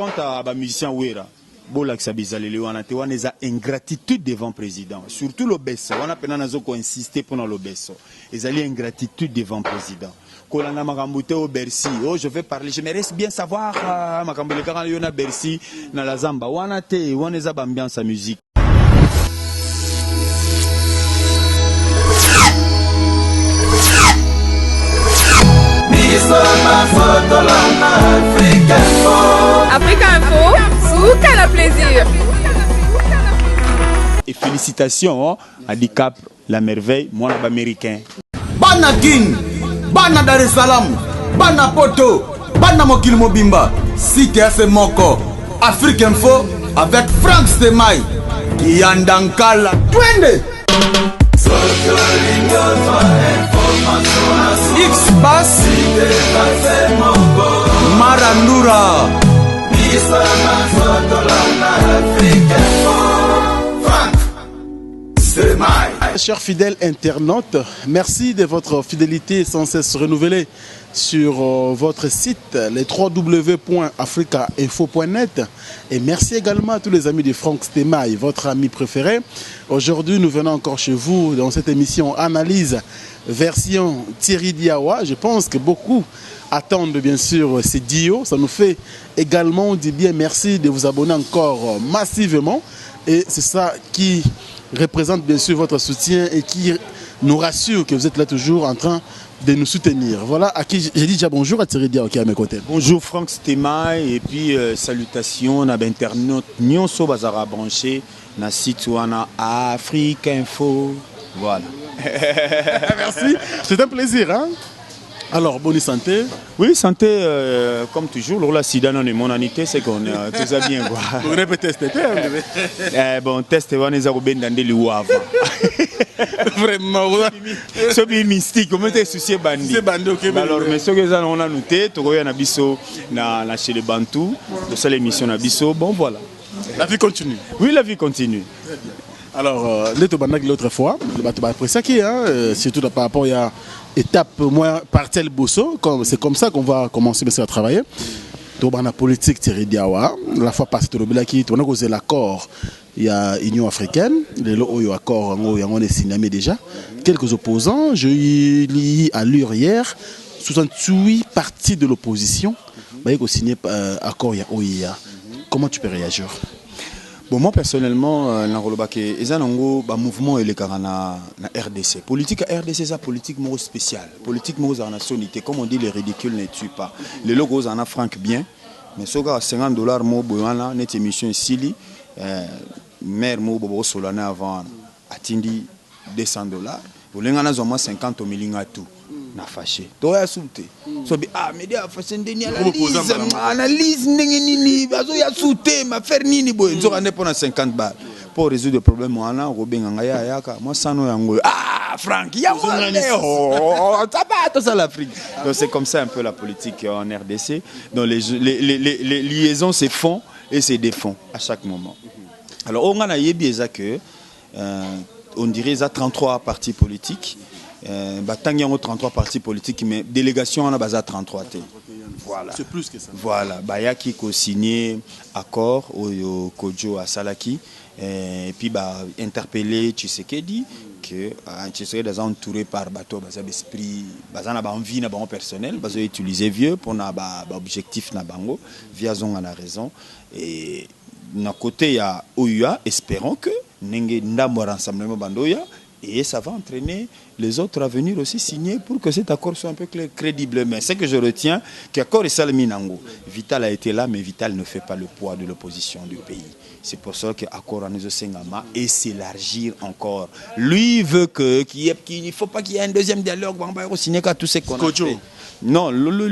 quant à la musicien Ouera, bolakisa bizaleli wana te wana eza ingratitude devant le président, surtout l'obeso wana pena nazoko insister pour l'obeso ezali ingratitude devant le président. Kolanda makambo te au Bercy, oh je vais parler, je me reste bien savoir makambo le kaka yona Bercy na la zamba wana te wana eza ambiance à musique. Africa Info, Souka la plaisir. Et félicitations à Dicap, la merveille, moi l'américain. Bana Guine, Bana Dar es Salaam, Bana Poto, Bana Mokil Mobimba, Cité FC Moko, Afrique Info avec Frank Stemai, Yandankala, Twende. X-Bass Marandura Chers fidèles internautes, merci de votre fidélité sans cesse renouvelée sur votre site, les www.africainfo.net. Et merci également à tous les amis de Frank Stemai, votre ami préféré. Aujourd'hui, nous venons encore chez vous dans cette émission Analyse version Thierry Diawa. Je pense que beaucoup attendent bien sûr ces dios. Ça nous fait également du bien. Merci de vous abonner encore massivement. Et c'est ça qui représente bien sûr votre soutien et qui nous rassure que vous êtes là toujours en train de nous soutenir. Voilà à qui j'ai dit déjà bonjour à Thierry Dia qui est à mes côtés. Bonjour Frank Stemai et puis salutations à l'internaute Nyonso Bazara branché na site wana Afrique Info. Voilà. Merci, c'est un plaisir hein. Alors, bonne santé. Oui, santé, comme toujours. La sida dans le mon anité, c'est qu'on a tout ça bien. Vous répétez ce test. Bon, test, on est à Robin dans les Louavres. Vraiment. C'est bien mystique. Comment t'es soucié bandit? C'est bandit, ok. Alors, mais ce que ça, on a noté, tu vois, on a biso chez les Bantous, de ça l'émission on a biso. Bon, voilà. La vie continue. Oui, la vie continue. Très bien. Alors, l'autre fois, après ça qui est, surtout par rapport à étape moins partielle bosso, c'est comme ça qu'on va commencer à travailler. Donc, la politique Thierry Diawa, la fois passée, on a causé l'accord, il y a l'Union africaine, le accord, on est signé déjà. Quelques opposants, je lis à l'heure hier, 68 partis de l'opposition, ils ont signé accord OIA. Comment tu peux réagir? Bon, moi personnellement, il y a un mouvement na RDC. Politique à RDC, c'est une politique spéciale. Politique sonité. Comme on dit, les ridicules ne tuent pas. Les logos en a franc bien. Mais si on a $50, notre émission ici, mère Mobo Solana avant, attendi $200. Vous avez moins 50 millions à tout. Na fâché. Toi insulté. So bi média fâché ndeni analyse ndenge nini bazo ya souté ma faire nini boy nzo ande pona 50 balles pour résoudre le problème wana robenga ngaya yaka moi sano yango Franck ya ça l'Afrique. Donc c'est comme ça un peu la politique en RDC. Donc les liaisons se font et se défont à chaque moment. Alors on a yebi que on dirait ça 33 partis politiques. Il y a 33 partis politiques, mais délégation on a basé 33. Voilà. C'est plus que ça. Voilà. Il y a qui a signé accord au Kojo à Salaki et puis interpellé Tshisekedi que Tshisekedi est entouré par bateau esprit envie personnel utiliser vieux pour na objectif na bango via zon a raison et d'un côté il y a OUA espérons que nenge ndamo rassemblement bandoya. Et ça va entraîner les autres à venir aussi signer pour que cet accord soit un peu crédible. Mais ce que je retiens, que l'accord est Salminango. Vital a été là, mais Vital ne fait pas le poids de l'opposition du pays. C'est pour ça que l'accord a Sengama et s'élargir encore. Lui veut qu'il ne faut pas qu'il y ait un deuxième dialogue. On va signer qu'à tous ces qu'on a fait. Non,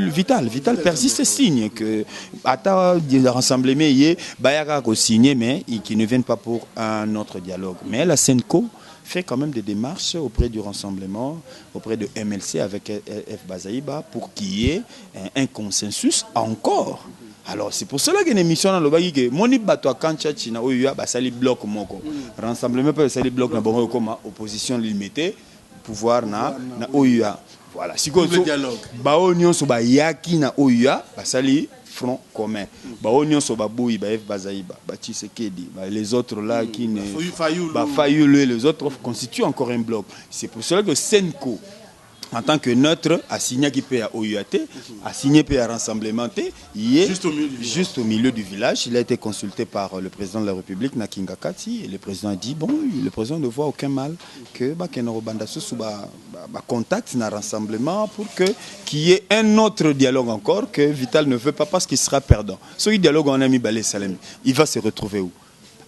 Vital persiste et signe que à le rassemblement il Bayaka a signé mais qui ne viennent pas pour un autre dialogue. Mais la Senco fait quand même des démarches auprès du rassemblement, auprès de MLC avec F Bazaïba pour qu'il y ait un consensus encore. Alors c'est pour cela qu'il y a une émission dans le bas que moni bato kancha china oya basali bloc moko. Rassemblement peut basali bloc na bongo comme opposition limitée pouvoir na oya. Voilà, si ko dialogue. Ba onyon so ba yaki na oya basali front commun. Oignon so babouy, F Bazaïba, Tshisekedi, les autres là qui ne. Fayoulou, les autres constituent encore un bloc. C'est pour cela que Senko, en tant que neutre, a signé qui peut à OUAT, a signé à Rassemblement T, il est juste au milieu du village. Il a été consulté par le président de la République, Nakinga Kati, et le président a dit, bon, le président ne voit aucun mal que Kenoro Bandassou soit contact dans Rassemblement pour qu'il y ait un autre dialogue encore que Vital ne veut pas parce qu'il sera perdant. Ce dialogue, on a mis Balé Salem, il va se retrouver où?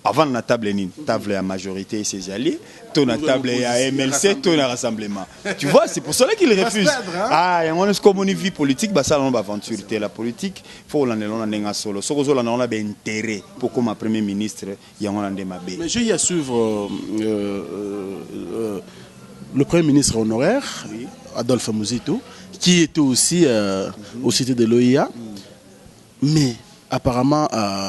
Avant la table, table à majorité et ses alliés, ton table à MLC, ton rassemblement. Tu vois, c'est pour cela qu'il refuse. Ah, et on est comme une vie politique, bah ça on va aventure. La politique, faut l'en aller solo. Ce qu'on a intérêt pour comme premier ministre, il y a un démabé. Mais je y à suivre le premier ministre honoraire, Adolphe Muzito, qui était aussi au cité de l'OIA, mais apparemment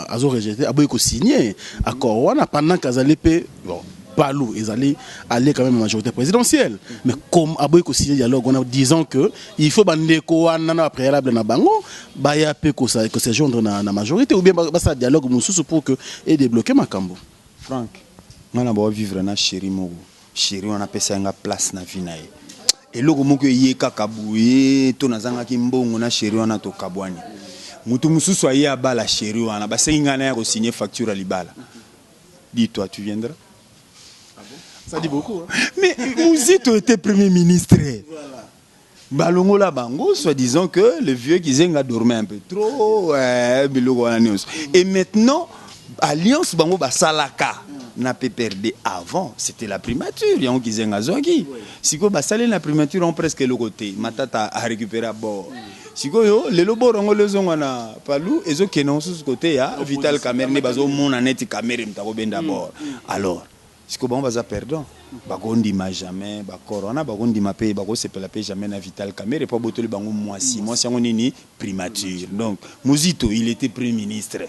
Azo rejeté a beaucoup signé accord wana pendant qu'Azali bon Palou ils allaient aller quand même à la majorité présidentielle, mais comme a beaucoup signé dialogue on a disant que il faut bandeko wana préalable na bango ba ya pe ko se joindre na majorité ou bien ça dialogue mususu pour que et débloquer Makambo. Franck on a beau vivre na chéri mogo chéri on a pesa nga place na vie na ye et logo moko ye kakaboué to nazanga ki mbongo na chéri on a to kabwani. Mutu mususu aye abala chéri wana basenga na ya signer facture à libala. Dis-toi, tu viendras. Ah bon? Ça dit beaucoup. Hein? Mais Muzito était premier ministre. Voilà. Balongo la bango, soi-disant que le vieux Kizenga dormait un peu trop. Et maintenant, Alliance Bango Basalaka n'a pas perdu avant. C'était la primature. Il y a un Kizenga Zogi. Si vous avez la primature, on presque le côté. Matata a récupéré à bord. Si vous avez le lobo rango le zongana palou et zo kenon sous côté ya Vital Kamerhe ne bazo mon aneti Kamerhe mtako ben d'abord. Alors, si vous avez un perdant, bagondi ma jamais, corona bagondi ma paye, bago se pela paye jamais na Vital Kamerhe et pas botole bango moi si on ni primature. Donc Muzito, il était premier ministre.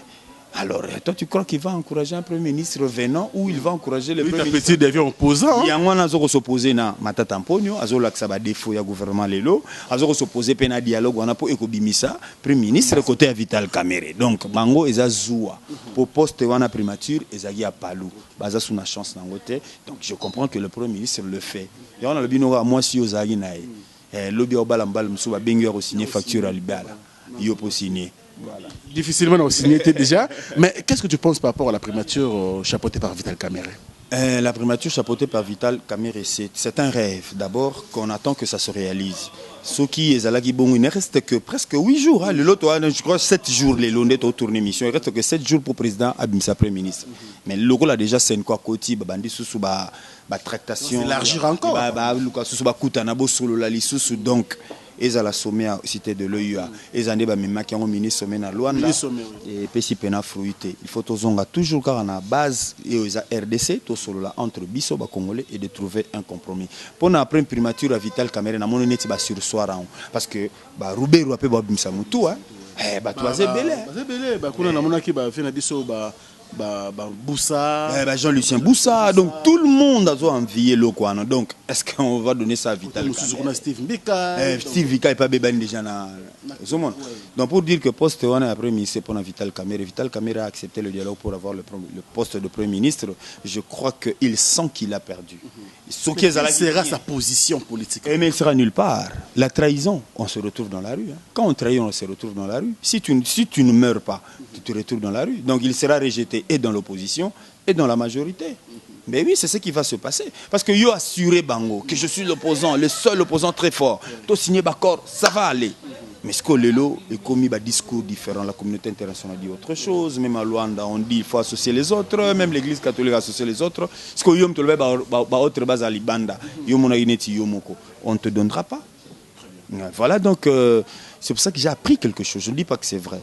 Alors, toi, tu crois qu'il va encourager un premier ministre venant ou il va encourager le premier ministre? Il devient opposant. Il y a un qui s'oppose à Matata Mponyo, à Zola qui a défaut au gouvernement Lelo, à Zola s'oppose à un dialogue, on a pour Ekobimisa, premier ministre côté à Vital Kamerhe. Donc, Bango est à Zoua. Pour poste à primature, ils à Palou. Baza sous la chance dans côté. Donc, je comprends que le premier ministre le fait. Et on a le bino à moi si aux Aguinaï. Lobby au Balambal, Moussa Benguer au signé facture à Libala. Il a signé. Voilà. Difficilement on signé déjà. Mais qu'est-ce que tu penses par rapport à la primature chapeautée par Vital Kamerhe? La primature chapeautée par Vital Kamerhe, c'est un rêve. D'abord, qu'on attend que ça se réalise. Ce qui est à la Gibon, il ne reste que presque 8 jours. Le lot, je crois 7 jours, les Londres au tournée mission. Il ne reste que 7 jours pour le président Abimsa, Premier ministre. Mais le logo là déjà, c'est une quoi côté, bandi sous tractation. C'est élargir encore. Donc, ils ont la sommet à cité de l'OUA. Ils ont dit que le ministre sommet à Luanda. Et puis, il faut toujours garder la base et aux RDC, entre Bisso et Congolais et de trouver un compromis. Pour la première primature à Vital Kamerhe, on a été sur soir. Parce que Roubé Rouapé Babimsa Moutou, Jean-Lucien Boussa, donc tout le monde a envié le coin. Donc, est-ce qu'on va donner ça à Vital Kamerhe? Steve Mbika. Steve Mbika n'est pas bébé déjà dans le monde. Donc, pour dire que poste on a après ministre pour Vital Kamerhe, Vital Kamerhe a accepté le dialogue pour avoir le poste de Premier ministre. Je crois qu'il sent qu'il a perdu. Quelle sera sa position politique? Mais il sera nulle part. La trahison, on se retrouve dans la rue. Quand on trahit, on se retrouve dans la rue. Si tu ne meurs pas, tu te retrouves dans la rue. Donc, il sera rejeté et dans l'opposition et dans la majorité. Mais oui, c'est ce qui va se passer. Parce que yo assuré Bango que je suis l'opposant, le seul opposant très fort. Toi signé d'accord, ça va aller. Mais ce que Lelo est commis des discours différents, la communauté internationale dit autre chose. Même à Luanda, on dit qu'il faut associer les autres. Même l'Église catholique associe les autres. Ce que yom te le autre base à Libanda, yom on a yomoko, on ne te donnera pas. Voilà, donc c'est pour ça que j'ai appris quelque chose. Je ne dis pas que c'est vrai.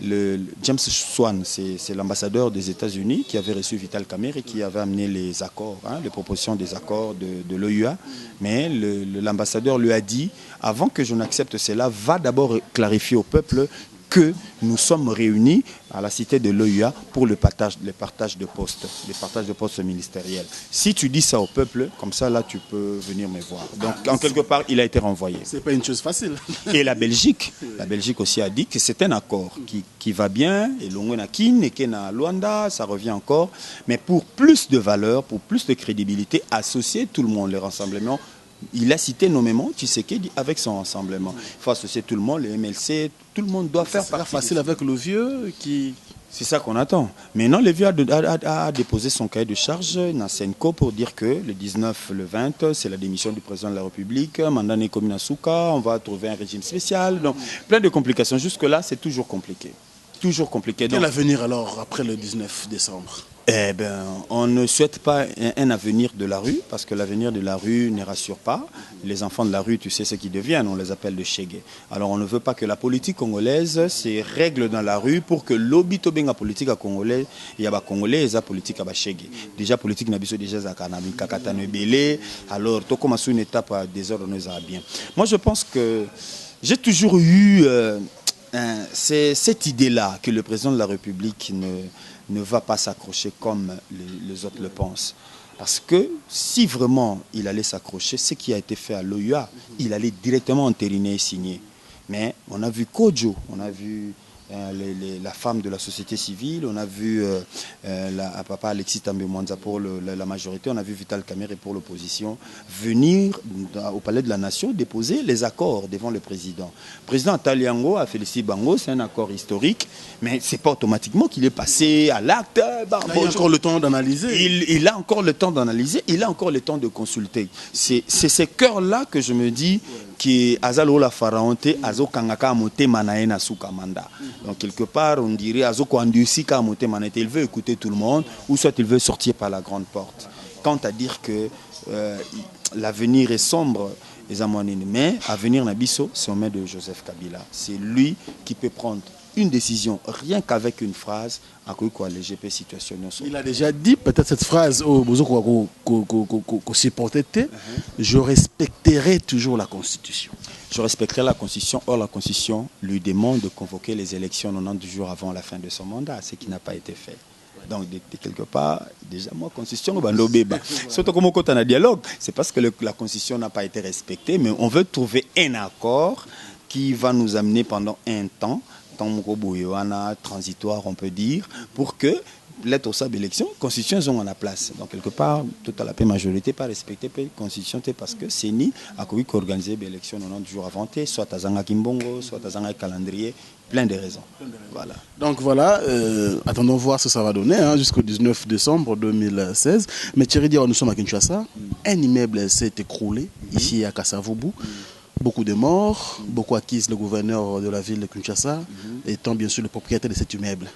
James Swan, c'est l'ambassadeur des États-Unis qui avait reçu Vital Kamerhe et qui avait amené les accords, les propositions des accords de l'OUA. Mais l'ambassadeur lui a dit, avant que je n'accepte cela, va d'abord clarifier au peuple que nous sommes réunis à la cité de l'OUA pour le partage de postes, ministériels. Si tu dis ça au peuple, comme ça, là, tu peux venir me voir. Donc, en quelque part, il a été renvoyé. C'est pas une chose facile. Et la Belgique aussi a dit que c'est un accord qui va bien, et l'Ongonakin, et Kena Luanda, ça revient encore. Mais pour plus de valeur, pour plus de crédibilité, associer tout le monde, les rassemblements. Il a cité nommément Tshisekedi avec son rassemblement. Il faut associer tout le monde, les MLC, tout le monde doit faire partie. C'est facile avec le vieux qui... C'est ça qu'on attend. Maintenant, le vieux a déposé son cahier de charge dans Senko pour dire que le 19, le 20, c'est la démission du président de la République. Mandane Kominasuka, on va trouver un régime spécial. Donc, plein de complications. Jusque-là, c'est toujours compliqué. Toujours compliqué. Quel avenir alors après le 19 décembre? Eh bien, on ne souhaite pas un avenir de la rue, parce que l'avenir de la rue ne rassure pas. Les enfants de la rue, tu sais ce qu'ils deviennent, on les appelle de Chégué. Alors on ne veut pas que la politique congolaise se règle dans la rue pour que l'obito benga politique à congolais, il y a congolais et la politique à Chégué. Déjà politique n'abiso déjà zakanami kakatane belé. Alors tout comme une étape désordonneuse à bien. Moi je pense que j'ai toujours eu cette idée-là que le président de la République ne va pas s'accrocher comme les autres le pensent. Parce que si vraiment il allait s'accrocher, ce qui a été fait à l'OUA, il allait directement entériner et signer. Mais on a vu Kodjo, on a vu la femme de la société civile, on a vu papa Alexis També Mwanza pour la majorité, on a vu Vital Kamerhe pour l'opposition venir au Palais de la Nation déposer les accords devant le président. Le président Taliango a félicité Bango, c'est un accord historique, mais ce n'est pas automatiquement qu'il est passé à l'acte. Il a encore le temps d'analyser. Il a encore le temps d'analyser, il a encore le temps de consulter. C'est ces cœurs-là que je me dis qui Azalo la Pharaonte, Azo Kangaka Mote Manaena Soukamanda. Donc quelque part, on dirait Azo Kwandusika Mote Manete, il veut écouter tout le monde, ou soit il veut sortir par la grande porte. Quant à dire que l'avenir est sombre, mais l'avenir Nabiso, c'est aux mains de Joseph Kabila. C'est lui qui peut prendre une décision, rien qu'avec une phrase, à quoi les GP situation. Il a déjà dit peut-être cette phrase au je respecterai toujours la Constitution. Je respecterai la Constitution. Or, la Constitution lui demande de convoquer les élections 90 jours avant la fin de son mandat, ce qui n'a pas été fait. Donc, de quelque part, déjà, moi, Constitution, surtout comme on a un dialogue, c'est parce que la Constitution n'a pas été respectée, mais on veut trouver un accord qui va nous amener pendant un temps transitoire, on peut dire, pour que l'aide aux élections, constitution sont en la place. Donc quelque part, toute la paix majorité pas respectée la constitution parce que c'est ni à quoi organiser l'élection 90 jours avant, soit à Zanga Kimbongo, soit à Zanga calendrier, plein de raisons. Voilà. Donc voilà, attendons voir ce que ça va donner jusqu'au 19 décembre 2016. Mais Thierry dit, nous sommes à Kinshasa, un immeuble s'est écroulé ici à Kasavubu. Beaucoup de morts, beaucoup accusent le gouverneur de la ville de Kinshasa, étant bien sûr le propriétaire de cet immeuble.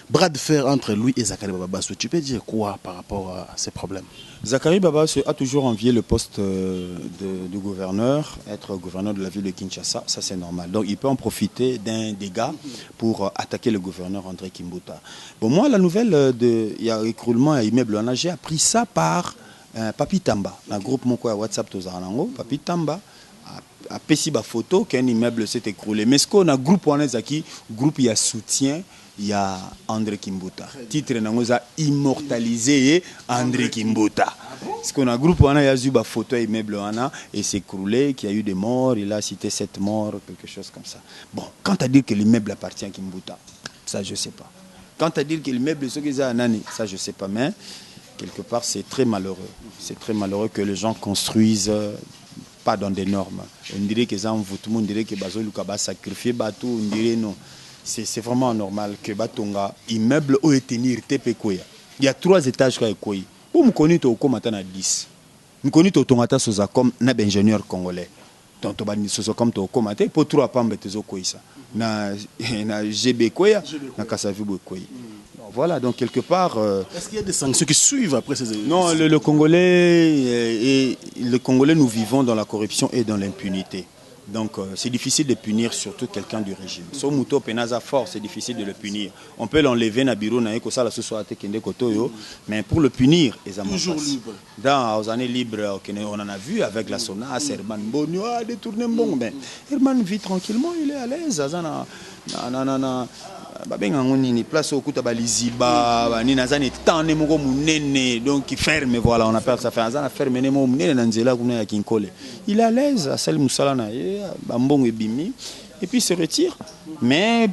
Bras de fer entre lui et Zachary Babasso, tu peux dire quoi par rapport à ces problèmes? Zachary Babasso a toujours envié le poste de gouverneur, être gouverneur de la ville de Kinshasa, ça c'est normal. Donc il peut en profiter d'un dégât pour attaquer le gouverneur André Kimbuta. Bon, moi, la nouvelle il y a écroulement à immeuble, j'ai appris ça par Papi Tamba, un groupe Moko à WhatsApp Tozarango, Papi Tamba. A pesi ba photo qu'un immeuble s'est écroulé. Mais ce qu'on a groupe groupe il y a soutien, il y a André Kimbuta. Titre n'a immortalisé André Kimbuta. Ce qu'on a groupe il y a eu ba photo immeuble et s'est écroulé, qu'il y a eu des morts, il a cité 7 morts, quelque chose comme ça. Bon, quant à dire que l'immeuble appartient à Kimbuta, ça je sais pas. Quant à dire que l'immeuble est ce qu'ils ont nani, ça je sais pas, mais quelque part c'est très malheureux. C'est très malheureux que les gens construisent pas dans des normes. On dirait que ça on dirait que Bazoluka va sacrifier Batou, on dirait non. C'est vraiment normal que Batonga immeuble ou tenir tepekoya. Il y a 3 étages kwa ekoyi. Pour me connaître au komata na 10. Me connaître au tongata soza comme na ingénieur congolais. Donc to bani soza comme to komata pour 3 pambe tezo koisa. Na GB koya na Kasavubu koyi. Voilà, donc quelque part... Est-ce qu'il y a des sanctions qui suivent après ces élections? Non, le Congolais, nous vivons dans la corruption et dans l'impunité. Donc c'est difficile de punir surtout quelqu'un du régime. Son mouton penaza fort, c'est difficile de le punir. On peut l'enlever na bureau na eko sala société kende kotoyo, mais pour le punir, ils toujours libre. Dans les années libres, on en a vu avec la SONAS, Herman Bonio a détourné bon, mais Herman vit tranquillement, il est à l'aise. Ni place au kuta baliziba ni nazani tane moko munene donc il ferme, voilà, on appelle ça faire ferme ne mo munene na nzela kuna ya kinkole. Il est à l'aise à sali musala na ye bambongo ebimi et puis se retire, mais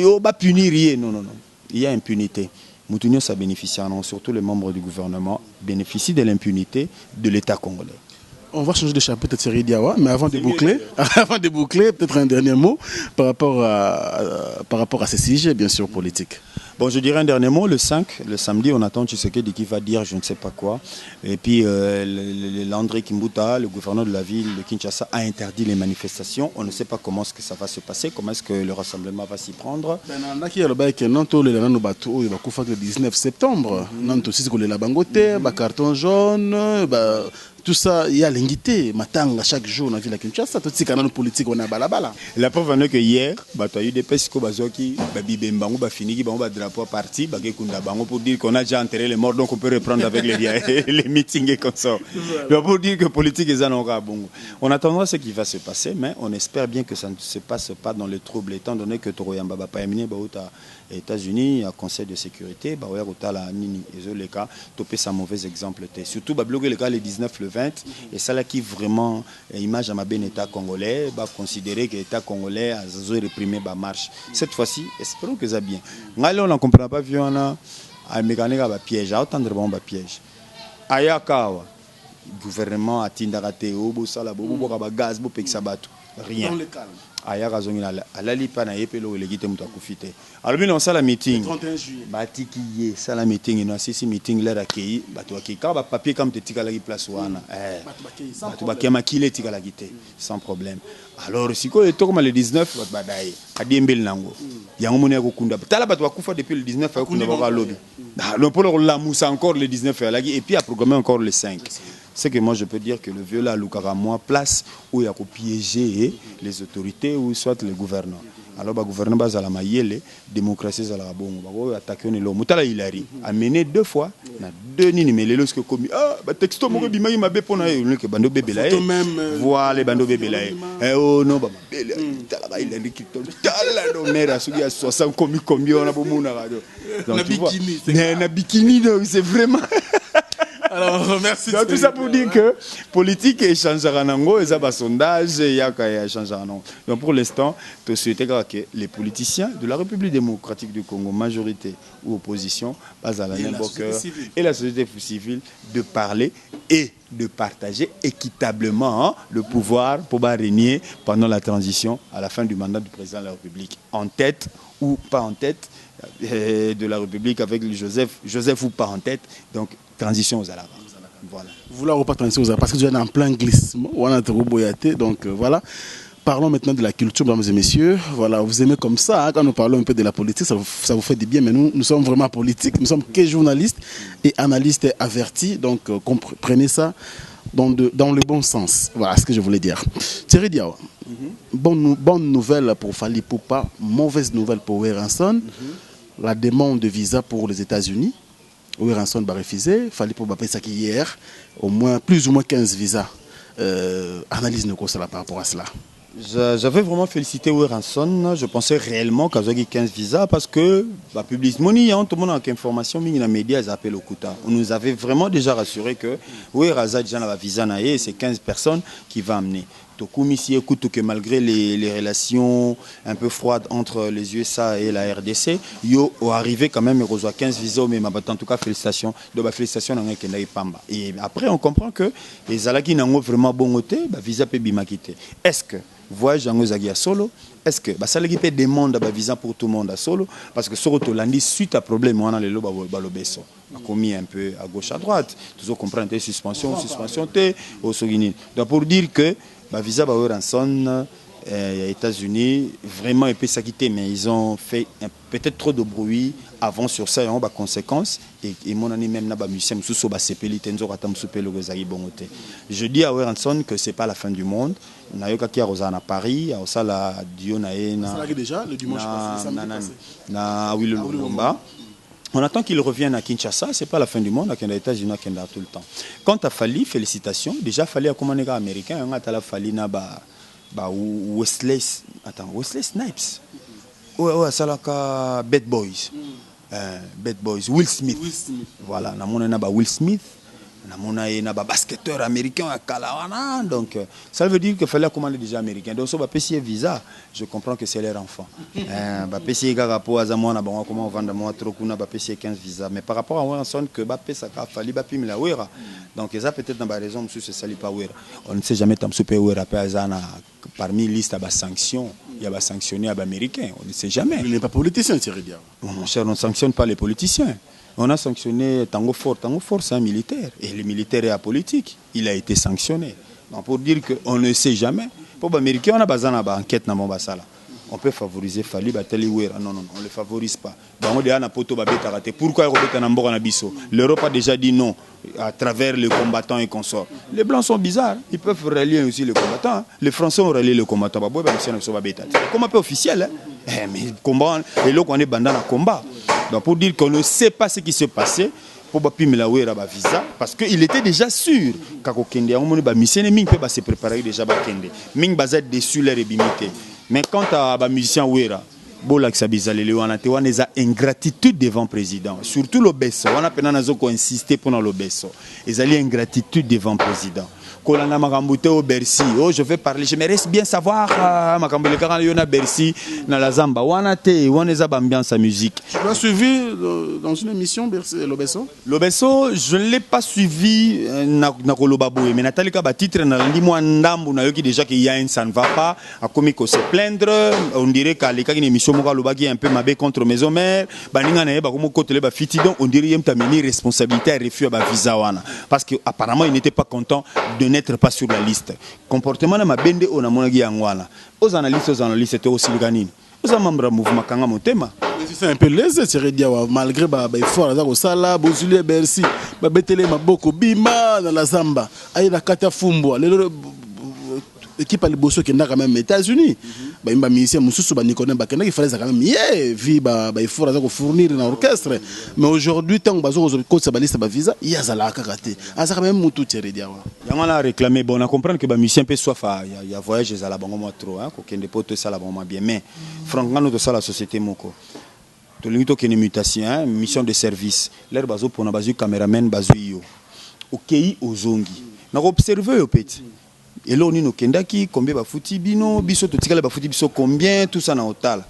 on va punir rien. Non, il y a impunité. Moutounio ça bénéficie, non, surtout les membres du gouvernement bénéficient de l'impunité de l'État congolais. On va changer de chapitre, Thierry Diawa, mais avant de boucler, peut-être un dernier mot par rapport à ces sujets, bien sûr, politiques. Bon, je dirais un dernier mot. Le 5, le samedi, on attend Tshisekedi qui va dire je ne sais pas quoi. Et puis, l'André Kimbuta, le gouverneur de la ville de Kinshasa, a interdit les manifestations. On ne sait pas comment est-ce que ça va se passer, comment est-ce que le rassemblement va s'y prendre. Le 19 septembre, carton jaune, tout ça, il y a l'invité. Matanga chaque jour dans la ville de Kinshasa, tout ce qui est politique, on a balabala. La preuve en est que hier, il y a eu des personnes qui ont fini, qui ont drapeau parti, pour dire qu'on a déjà enterré les morts, donc on peut reprendre avec les meetings et comme ça. Pour dire que politique est un bon. On attendra ce qui va se passer, mais on espère bien que ça ne se passe pas dans le trouble, étant donné que Toroyamba va pas éminer aux États-Unis, à Conseil de sécurité, les cas, topé ça mauvais exemple. Surtout, le cas les 19, le 20, et ça là qui vraiment image à ma bien État congolais, considérer que l'État congolais a réprimé la marche. Cette fois-ci, espérons que ça bien. On ne comprend pas, on a mécanique à piège, à entendre bon piège. Ayakawa, gouvernement a tindarate, obo sala, bobo gaz, bobo pexabato, rien. Dans le calme. Ayaka zongi ala lipa na yepelo legite muta kufite. Alors bien on sala meeting. 31 juillet. Batiki ye sala meeting ino sisi meeting là rakei bato akika ba papier comme te tika la place wana. Bato bakia makile tika la gite sans problème. Alors siko le to comme le 19 bato badaye adiembel nango. Yango moni akokunda. Tala bato bakufa depuis le 19 akokunda ba lobby. Donc pour la moussa encore le 19 et puis à programmer encore le 5. C'est que moi je peux dire que le vieux là Lukara moi place où il y a piéger les autorités ou soit le gouvernement. Alors le gouvernement base à la maïele, démocratie à la bongo, attaquer le Moutala Hilary a mené 2 fois, na 2 nini mais les lorsque commis texto mo bima ma be pona que bando bébé là. Voilà bando bébé là. Oh non ba bébé tala Hilary qui tala no mera sugi à 60 commis combien on a bomuna radio. Donc tu vois, na bikini c'est vraiment. Alors, merci. Donc, tout ça pour dire que politique échangera nango, et ça va sondage, et échangera nango. Donc pour l'instant, je souhaite que les politiciens de la République démocratique du Congo, majorité ou opposition, pas à la même cœur, et la société civile, de parler et de partager équitablement le pouvoir pour régner pendant la transition à la fin du mandat du président de la République, en tête ou pas en tête de la République avec le Joseph ou pas en tête. Donc transition aux Alara. Voilà. Vous voulez pas transition aux Alara parce que vous êtes en plein glissement. Donc voilà. Parlons maintenant de la culture, mesdames et messieurs. Voilà, vous aimez comme ça, hein, quand nous parlons un peu de la politique, ça vous fait du bien, mais nous sommes vraiment politiques, nous sommes que journalistes et analystes avertis, donc comprenez ça dans le bon sens. Voilà ce que je voulais dire. Thierry Diawa, bonne nouvelle pour Fally Ipupa, mauvaise nouvelle pour Werrason, la demande de visa pour les États-Unis. Werrason va refuser, Fally Ipupa ça qui hier, au moins plus ou moins 15 visas. Analyse nos causes par rapport à cela. J'avais vraiment félicité Werrason. Je pensais réellement qu'il y avait 15 visas parce que la publicité, tout le monde a information, mais les médias ils appellent au Kouta. On nous avait vraiment déjà rassuré que Werrason déjà a un visa et c'est 15 personnes qui va amener. Tokoumisi écoute que malgré les relations un peu froides entre les USA et la RDC, yo ont arrivé quand même, ils reçoivent 15 visas, mais en tout cas félicitations. Donc félicitations à Kendai Pamba. Et après on comprend que les Alaki n'ont vraiment bon côté, visa peut bimakité. Est-ce que voyage en Ozagi à solo? Est-ce que ça peut demander un visa pour tout le monde à solo? Parce que sur Otolandi, suite à problème, on a les lobes balobesso. On a commis un peu à gauche à droite. Toujours comprendre suspension, au Sogini. Donc pour dire que le visa Werrason les États-Unis, vraiment, ils peuvent s'acquitter, mais ils ont fait peut-être trop de bruit avant sur ça, et on a des conséquences. Et mon ami, même, na musicien, je dis à Werenson que ce n'est pas la fin du monde. On a eu à Paris, à Osala, Dieu, déjà le dimanche passé, on attend qu'il revienne à Kinshasa, ce n'est pas la fin du monde, à les États-Unis, tout le temps. Quant à Fali, félicitations. Déjà, Fali a commandé les Américains, on a Fali na Wesley Snipes. Ouais, ça là Bad Boys. Bad Boys, Will Smith. Voilà, on a Will Smith. On a un basketteur américain à Kalawana. Donc, ça veut dire qu'il fallait commander déjà américain. Donc, si on va payer visa, je comprends que c'est leur enfant. On va payer comment on vend trop, on va payer 15 visas. Mais par rapport à Wanson, que va payer ça, il fallait payer la Wera. Donc, ça peut-être dans la raison, c'est ça, pas Wera. On ne sait jamais, parmi liste à sanctions, il y a des sanctionnés à américains. On ne sait jamais. Il n'est pas politicien, Thierry Diawa. Mon cher, on ne sanctionne pas les politiciens. On a sanctionné Tango Fort. Tango Fort, c'est un militaire. Et le militaire est apolitique. Il a été sanctionné. Donc, pour dire qu'on ne sait jamais, pour les Américains, on a besoin d'une enquête dans Mombasa. On peut favoriser Fali Bateli Ouera. Non, on ne le favorise pas. Pourquoi l'Europe a déjà dit non à travers les combattants et consorts. Les Blancs sont bizarres. Ils peuvent rallier aussi les combattants. Les Français ont rallié les combattants. C'est comme un peu officiel. Mais combat, et là, on est bandant à combat. Donc pour dire qu'on ne sait pas ce qui s'est passé, pour Bapimela Ouera visa, parce qu'il était déjà sûr qu'Akokende, on peut se préparer déjà Bakende. Ming bazet dessus les ébimité. Mais quant à la musicien Ouera, on a des ingratitude devant le président, surtout l'Obesso. On a insisté pour l'Obesso. Ils ont ingratitude devant le président. Kolana Magambute au Bercy. Oh, je vais parler. Je me reste bien savoir. Magambule Karana Bercy. Dans la Zamba. Wanate. Waneza ambiance à musique. Tu l'as suivi dans une émission, l'Obesso? L'Obesso, je ne l'ai pas suivi. Nakolobaboué. Mais Nathalie Kabatitre, dans l'Imouandam, on a eu déjà qu'il y a un ça ne va pas. A commis qu'on se plaindre. On dirait qu'à l'écart, une émission Mokalobagi un peu mabé contre Maison Mère. Baningane, Bakomo Kotele, Fitidon. On dirait qu'il y a une responsabilité à refus à visa. Parce qu'apparemment, il n'était pas content de n'être pas sur la liste. Comportement de ma bende on a monagi angwana. Aux analystes c'était aussi le ganin. Aux membres mouvement kanga motema. C'est un peu léger Thierry Diawa malgré ba effort za ko sala bozuli Bercy ba betele maboko bima dans la Zamba. Ayi la kata fumbo. Équipe à l'Ibosso qui est quand même aux États-Unis. Il y a musicien Moussou Nicolas Bakena qui fallait quand même vie il faut fournir dans l'orchestre. Mais aujourd'hui tant que on code sa baliste visa, il y a ça là karaté. Ah ça quand même mutu Thierry Diawa. On a réclamé bon on comprend que ba musicien peut soif il y a voyage à la bango moi trop hein qu'on ne peut pas ça la bango bien mais franchement nous de ça la société moko. To limito que une mutation hein mission de service. L'air bazo pour na bazu cameraman bazu yo. OK ozongi. Na observer au petit. Et là, on a kendaki combien de fouti bino, biso to tikala ba fouti biso combien tout ça na otal.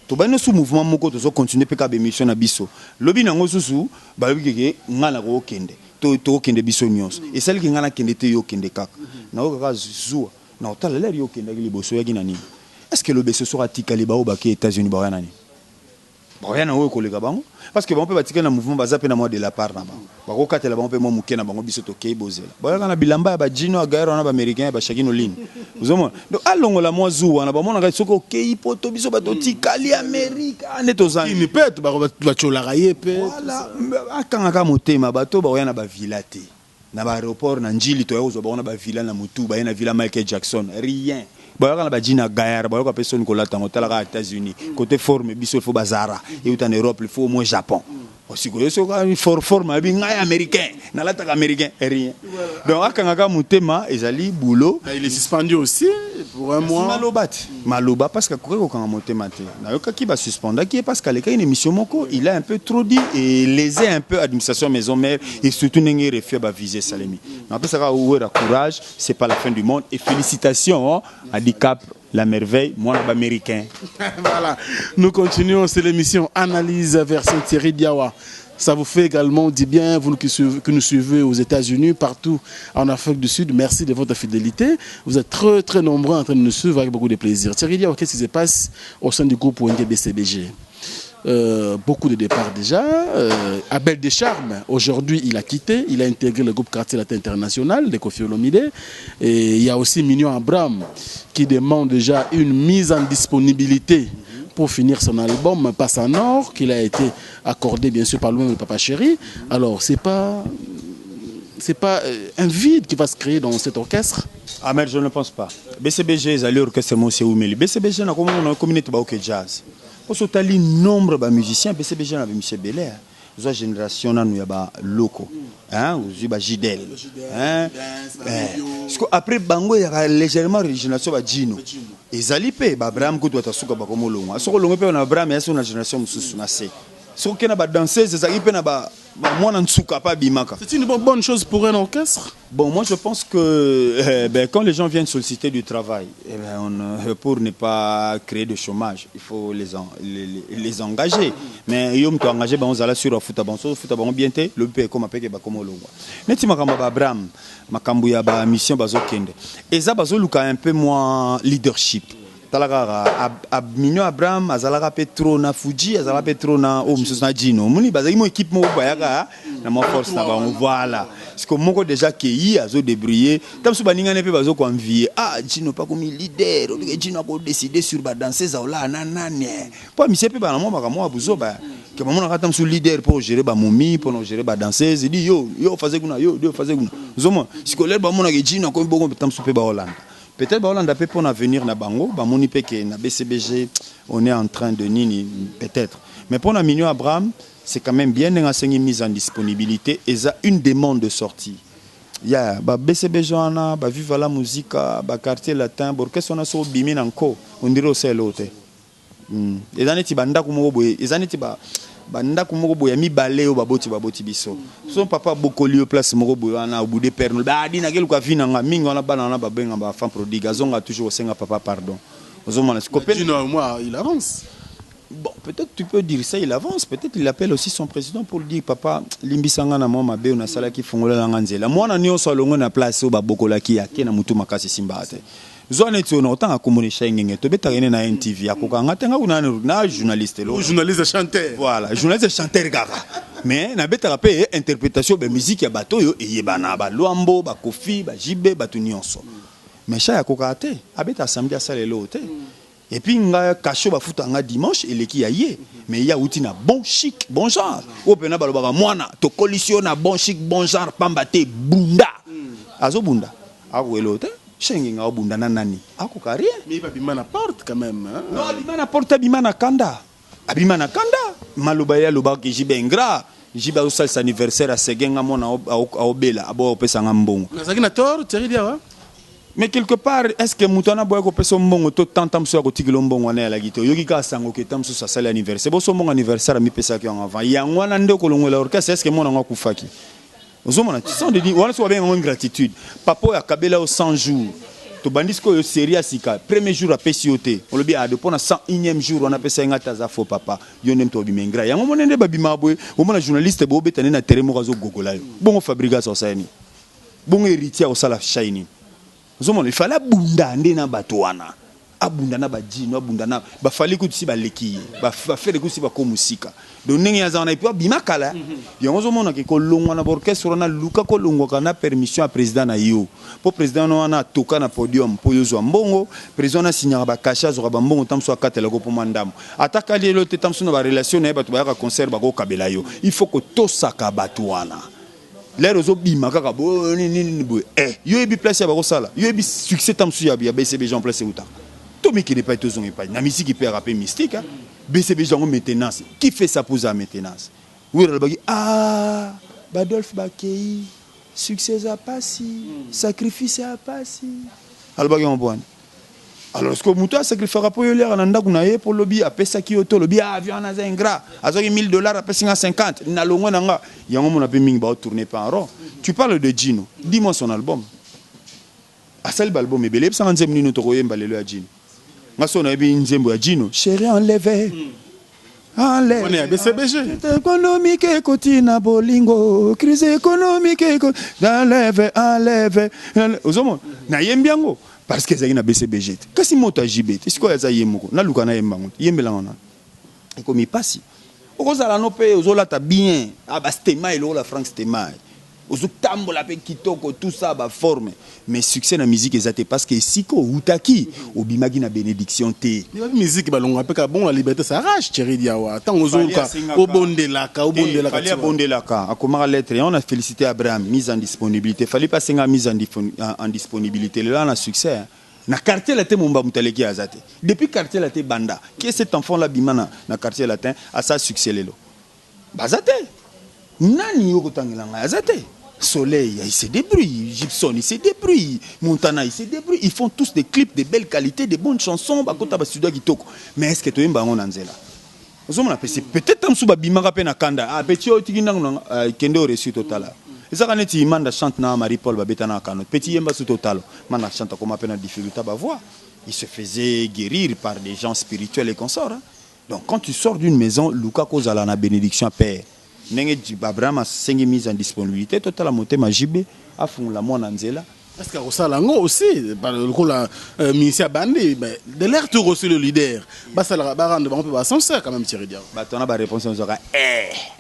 To ba no sous mouvement moko to continuer pe ka be mission na biso. Lobi na ngosusu ba bikeke ngana ko kende. To kende biso nyos. Et celle qui ngana kende te yo kende kaka. Na o ka zuwa. Na otal la yo kende ki liboso ya kinani. Est-ce que le BC sera tikali ba o ba ke États-Unis ba nani? Rien na o ko le gabango parce que on peut batiquer na mouvement bazape na moi de la part na ba. Ba ko katela ba on peut mo muke na bango biso to ke bozela. Ba na bilamba ba jino agairo na ba américain ba shagino line. Vous avez donc allongo la moi zou na ba mona ka soko ke poto biso ba to tikali Amerika ne to zan. Ni pète ba chola raye pe. Voilà akanga ka motema ba to ba yana ba vilate. Na ba aéroport na njili to yazo ba na ba villa na mutu ba yana villa Michael Jackson rien. Boyaka ba jina Gayar boyaka personne ko lata ngotala ka États-Unis côté forme biso faut bazara et en Europe il faut au moins Japon aussi ko yeso ka forme bi ngai américain na lata ka américain rien donc akanga ka mutema ezali boulot il est suspendu aussi pour un mois maloba parce que ko kanga mutema te na yoka ki ba suspendre qui parce qu'à l'école une émission moko il a un peu trop dit et lésé un peu administration maison mère et surtout n'engé refus ba viser Salemi mais après ça ka ouera courage c'est pas la fin du monde et félicitations à Cap la merveille, moi américain. Voilà, nous continuons, c'est l'émission Analyse version Thierry Diawa. Ça vous fait également du bien, vous que nous suivez aux États-Unis, partout en Afrique du Sud. Merci de votre fidélité. Vous êtes très très nombreux en train de nous suivre avec beaucoup de plaisir. Thierry Diawa, qu'est-ce qui se passe au sein du groupe ONG BCBG? beaucoup de départs déjà. Abel Descharmes, aujourd'hui, il a quitté. Il a intégré le groupe Quartier Latin International de Koffi Olomide. Et il y a aussi Mignon Abraham qui demande déjà une mise en disponibilité pour finir son album Passe en Or, qu'il a été accordé bien sûr par lui-même le Papa Chéri. Alors, c'est pas un vide qui va se créer dans cet orchestre. Ah, mais je ne pense pas. BCBG, ils allaient orchestre Monsieur Oumeli. BCBG, on a une communauté de jazz. Parce que tu as nombre de musiciens, BCBG, on a M. Belair. Nous avons une génération locaux. Nous avons Gidel. Après, Bango, il y a légèrement une génération de Gino. Ils allaient payer. Abraham, Goutou, Tasuka, Bakomo, Longa. Si on a Abraham, il y a une génération de Soussounassé. Si on a des danseuses, ils allaient payer. C'est une bonne chose pour un orchestre? Bon, moi je pense que quand les gens viennent solliciter du travail, pour ne pas créer de chômage, il faut les engager. Mais ils ont engagé, on allait sur le foot, on bien été, le pays comme appelé comme le roi. Neti makamba Abraham, makambuya ba mission bazo kende. Et ça bazo luka un peu moins leadership. Talagara Mignon Abraham azalaka petro na Fuji azalaka petro na na Gino muni bazaki mo équipe mo bayaka na mo force na ba voilà parce que moko déjà qui azo débrouiller tam so baninga ne pe bazo ko envier Gino pas comme leader Gino a décider sur ba danser zaola nanane po mi sepe ba na mo makamo abuzo ba que maman na tam so leader pour gérer ba momi pour gérer ba danseuse dit yo faisait kuna yo faisait kuna zomo scolaire ba mo na Gino ko bongo tam so pe ba Hollande. Peut-être qu'on a pour l'avenir na bango, bamoni peke na BCBG, on est en train de nini peut-être. Mais pour la Mignon Abraham, c'est quand même bien d'enseigner mise en disponibilité et ça une demande de sortie. Il y a BCBG on a Viva la musique, quartier latin, orchestre on a so bimi nanko, on dirait au l'autre. Et ça n'est pas banda kumo boye, et ça n'est pas banda kumo boye mi balé au baboti biso. Son papa bokoli au place moko boye ana au bout de père. Ba di na gelu ka vina nga mingi ona bana na ba benga ba femme prodigue azonga toujours senga papa pardon. Ozomana skopel. Moi il avance. Bon, peut-être tu peux dire ça, il avance. Peut-être il appelle aussi son président pour lui dire papa, limbisanga na mama be na sala ki fongola la nganzela. Moi na nyo so longo na place au ba bokola ki ya na mutu makasi simbate. Zone tu on autant à communiquer ngenge to betagene na NTV akoka ngatenga kuna na journaliste lo. Journaliste chanteur. Voilà, journaliste chanteur gaga. Mais na betaka pe interprétation de musique ya bato yo eyebana ba Luambo, ba Kofi, ba Jibe, ba tunyonso. Mais cha akoka te, abeta samedi à salelo te. Et puis nga kacho ba futa nga dimanche eleki ya ye. Mais il y a outil na bon chic, bon genre. O pena ba lobaka mwana to collision na bon chic, bon genre pambate bunda. Azo bunda. Akwelo te. Shenginga obunda na nani akoka rien mais il va bimana porte quand même hein? Non bimana porte bimana kanda abimana kanda maloba ya loba ki jibengra jiba usal anniversaire a segenga mona obela abo pesa ngambongo nazaki na tort Thierry Diawa. Mais quelque part est-ce que mutana boya ko pesa mbongo to tantam so ko tigilo mbongo na la gito yoki ka sango ke tam so sa sala anniversaire bo so mbongo anniversaire mi pesa ki en avant ya ngwana ndeko longwe la orchestre est-ce que mona ngwa kufaki. Tu sens de dire, on a bien une gratitude. Papa a kabela au 100 jours. Tu bandis que série à Sika. Premier jour à PCOT. On le dit à depuis le 101e jour on a passé un ataza faux papa. Yo nem to bimengra. Ya moment nende babima boy. Au moins journaliste bo betane na teremo razo gogola. Bon fabrica so saini. Bon héritier au sala shiny. Zomo il fallait bunda ndena batwana. Abunda na bajino abunda na ba fali ko tsi ba leki. Ba faire ko tsi ba ko musika. Donc ningi azana ipo bimakala yango zo mona ke ko longwa na orchestre na luka ko longwa kana permission à président na yo pour président no na toka na podium po yo zo mbongo président na signer ba kasha zo ba mbongo tamso akatela ko po mandam ataka lelo te tamso na ba relation na ba to ba concert ba ko kabela yo il faut que to saka batwana lero zo bima kaka bo ni bo yo ebi place ba ko sala yo ebi succès tamso ya BCB Jean place uta to mi qui n'est pas tozong et pas na musique qui peut rapper mystique hein? BCB Jean maintenance qui fait sa pose à maintenance oui Badolphe Bakei succès à passi sacrifice à passi albagi on bon alors ce que muta sacrifiera pour l'air en anda kuna pour lobby a pesa ki auto lobby avion na zingra azoki $1000 a pesa 50 na longo nanga yango mona pe mingi ba tourner pas en rond tu parles de Gino dis-moi son album a seul album et belé 50 minutes to koyemba lelo ya Gino Masona ebi nzembo ya Gino chéri enlevé enlevé on est à BCBG économique côté na bolingo crise économique enlevé ozomo na yembiango parce que zaki na BCBG kasi moto ajibete siko ya za yemoko na luka na yembango yembelanga na ikomi pasi okozala no pe ozolata bien ba stema elo la Frank stema ozotambola pe kitoko tout ça ba forme mais succès na musique ezate parce que siko utaki obimaki na bénédiction te la musique balonga pe ka bon la liberté ça arrache Thierry Diawa tant ozoka obondelaka fallait abondelaka akomaka lettre et on a félicité Abraham mise en disponibilité fallait pas senga mise en disponibilité là on a succès hein. Na quartier latin mumba mutaleki azate depuis quartier latin banda qui est cet enfant là bimana na quartier latin a sa succès lelo bazate nani yoko tangilanga azate Soleil il se débrouille Gibson il se débrouille Montana il se débrouille ils font tous des clips de belle qualité de bonnes chansons bakota ba studio kitoko mais est-ce que to yemba ngona nzela ozomona pesi peut-être amsu ba bimaka pe na kanda ah petit otiki ndango kende au reçu total. Ils ont dit Manda chante na Marie-Paul Babetana Kano. Petit Yemba sous total. Manda chante comme appelle la difficulté à voix. Il se faisait guérir par des gens spirituels et consorts. Hein. Donc quand tu sors d'une maison, Luka Kozala na bénédiction père. Nenge Abraham a 5 mises en disponibilité. Total a monté ma jibé. A fond la moine Anzela. Parce que Rosalango aussi, le ministère Bandé, de l'air tout reçu le leader. Bah ça la barre de bon peu sincère quand même Thierry Diawa. Bah tu as la réponse on sera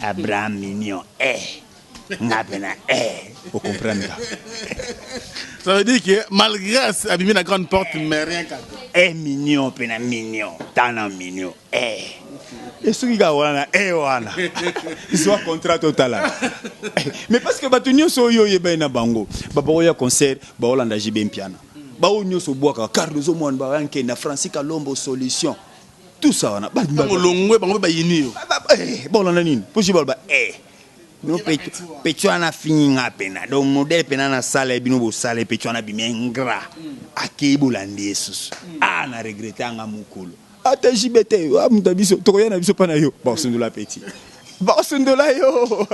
Abraham mignon vous comprenez ça veut dire que malgré abîmer la grande porte mais rien qu'à mignon pena mignon tana mignon et ce qui ga wana wana soit contrat total mais parce que batunyo so yo yeba na bango baba ya concert ba Holanda jibe mpiana ba onyo so boaka Carlos Omwan ba ranke na Francis Kalombo solution tout ça wana ba longwe bango ba yini ba Holanda nini possible ba no pechuana fininga pena donc modèle pena na sala bino bo sala pechuana bimengra akebola ndesus na regretter anga mukolo ata jibete amuta biso tokoyana biso pana yo ba sundola petit ba sundola yo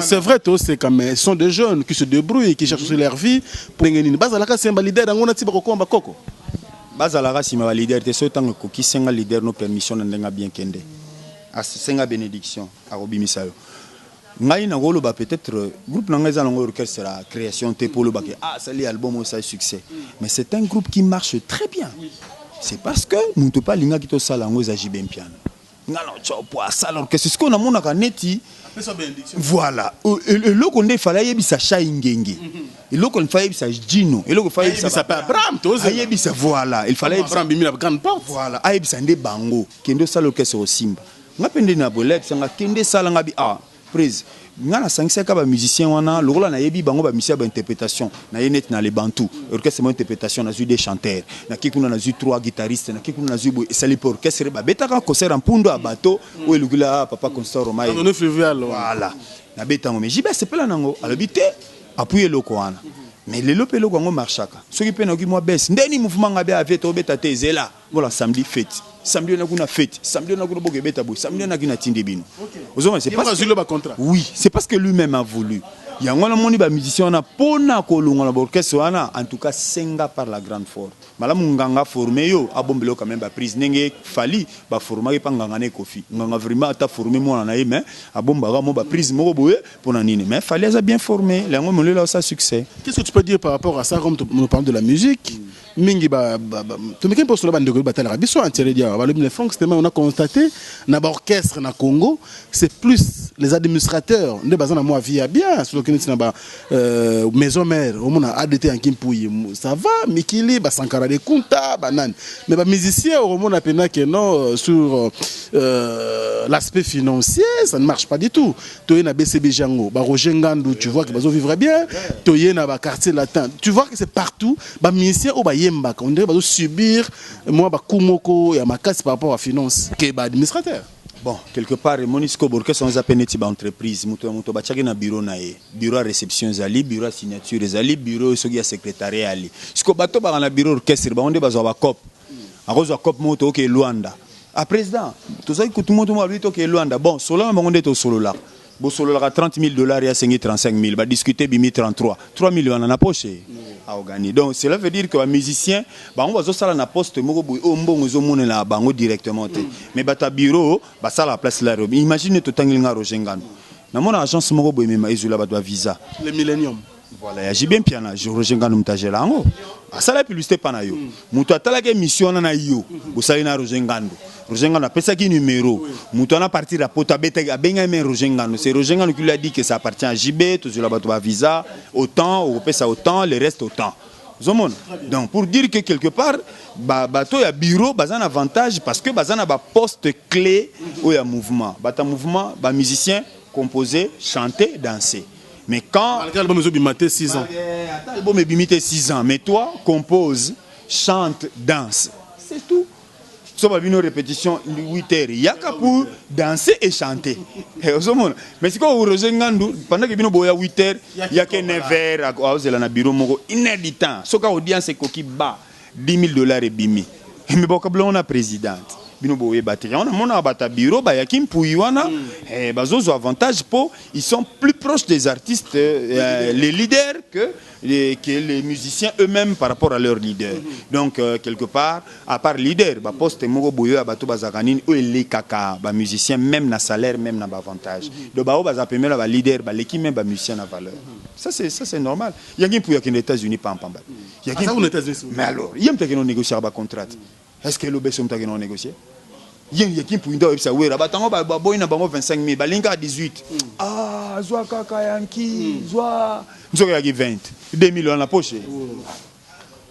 c'est vrai tous c'est comme ce sont des jeunes qui se débrouillent qui cherchent leur vie pour ngeni bazalaka semba leader ngona tiba kokomba koko bazalaka sima leader te so tango ko kisenga leader no permission ndenga bien kende a senga bénédiction a robimisa yo ngai na golo ba peut-être groupe na ngai za longo orchestre la création te pour le bac ça l'album ça succès mais c'est un groupe qui marche très bien c'est parce que muto pa linga kito sala ngo za jibem piano ngalo chopo sala orchestre ce qu'on a mona kaneti voilà le loko nde fala yebisa Shai Ngenge le loko nfa yebisa Gino le loko fa yebisa pa Abraham to yebisa voilà il fallait Abraham bimila grande porte voilà ayebisa nde bango kendo sala orchestre au Simba ngapende na bolep sanga kende sala ngabi prise ngana sangseka ba musicien wana lokola na yebi bango ba musicien ba interprétation na yenet na les bantu orchestre mo interprétation na des chanteurs na kikuna na 3 guitaristes na kikuna na bo sali pour orchestre ba betaka concert en pundo a bateau ou elugula papa concert romai on fluvial voilà na betango mais jibe sepela nango alobité appuyer loko wana mais le lope loko ngo marchaka soki pe na ki moi baisse ndeni mouvement ngabe avec to beta tezela voilà samedi fête samedi on a une fête samedi on a une bogue beta boy samedi on a une tindebino c'est pas oui c'est parce que lui-même a voulu il y a un moni ba musicien na pona ko lunga la orchestre wana en tout cas senga par la grande force malamu nganga formé yo abombelo quand même ba prise nenge fali ba former pa nganga ne kofi nganga vraiment ta formé moi na mais abomba mo ba prise mo boye pour na nini mais fallait ça bien formé la ngo là ça succès. Qu'est-ce que tu peux dire par rapport à ça comme nous parlons de la musique mingi tu me qu'importe sur la bande de battle rabiso Thierry Diawa le Frank Stema on a constaté na ba orchestre na Congo c'est plus les administrateurs ne bazana moi via bien sur le na ba maison mère au mona ADT en Kimpuyi ça va Mikili ba Sankara de Kunta banane mais ba musicien au mona pena que non sur l'aspect financier ça ne marche pas du tout toye na BCB Jango ba Roger Ngandou tu vois que bazo vivre bien toye na ba quartier latin tu vois que c'est partout ba musicien au ba yembaka on dirait bazo subir moi ba kumoko ya makasi par rapport à finance que ba administrateur. Bon, quelque part, Monisco Borkes, on a appelé une entreprise. Muto bachaki na bureau na e, bureau réception zali, bureau signature zali, bureau sogi secrétariat ali. Siko bato ba na bureau orchestre, ba onde bazo ba cop. Arozo cop moto ke Luanda. A président, to sai ko tout moto mo lui to ke Luanda. Bon, solo ba onde to solo là. Bo solo là $30,000 ya 35,000, ba discuter bimi 33. 3 millions na poche. A gagner. Donc cela veut dire que un musicien, bah on va zo sala na poste moko boy o mbongo zo monela bango directement te. Mais bata bureau, bah ça la place là. Imagine to tangilinga Rojengano. Na mon agence moko boy mema izula ba visa. Le Millennium. Voilà, ya jibien piana, je rejoins Mtajela ngo. Asala publicité pana yo. Mutu atala ke mission na yo. Bosali na Rojengando. Rojengando a pesa ki numéro. Mutu na partir à Poto Beta benga men Rojengando. C'est Rojengando qui lui a dit que ça appartient à JB, tout cela ba visa, autant, au pesa autant, le reste autant. Donc pour dire que quelque part bato ya bureau bazan avantage parce que bazan ba poste clé ou ya mouvement. Bata mouvement, ba musicien composer, chanter, danser. Mais quand l'album est bimité 6 ans. L'album est bimité 6 ans, mais toi compose, chante, danse. C'est tout. Sauf à une répétition 8 heures. Il y a qu'à pour danser et chanter. Mais c'est quand vous rejoignez pendant que vous avez 8 heures, il y a que 9 heures à bureau, une heure du temps. Sauf quand l'audience est qui bat $10,000 et bimi. Mais bon, quand on a présidente. On a bureau, ils sont plus proches des artistes, les leaders que les musiciens eux-mêmes par rapport à leurs leaders. Donc quelque part, à part leader, poste les musiciens même na salaire même na avantage. Donc leader, l'équipe même musicien na valeur. Ça c'est normal. Il y a qui aux États-Unis pas en pamba. Mais alors, il y a qui négocier un contrat. Est-ce que l'OBS ont négocié? Il y a qui pour une fois, ça ouais, rabatango baboy na bango 25 000, balinga 18. Ah, zoa kaka yanki, zoa, zoa 20, 2 millions dans la poche.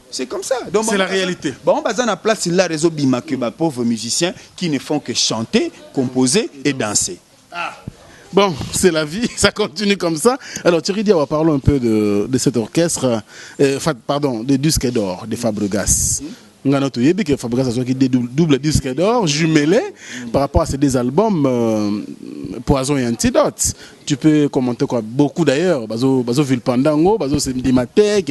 C'est comme ça. C'est la réalité. Bon, on a place là réseau bima que pauvres musiciens qui ne font que chanter, composer et danser. Ah. Bon, c'est la vie, ça continue comme ça. Alors Thierry Diawa, parlons un peu de cet orchestre, pardon, de disques d'or, de Fabregas. Fabregas a sorti des double disques d'or jumelés par rapport à ces deux albums Poison et Antidote. Tu peux commenter quoi? Beaucoup d'ailleurs, bazo Vilpandango, bazo Semdimate,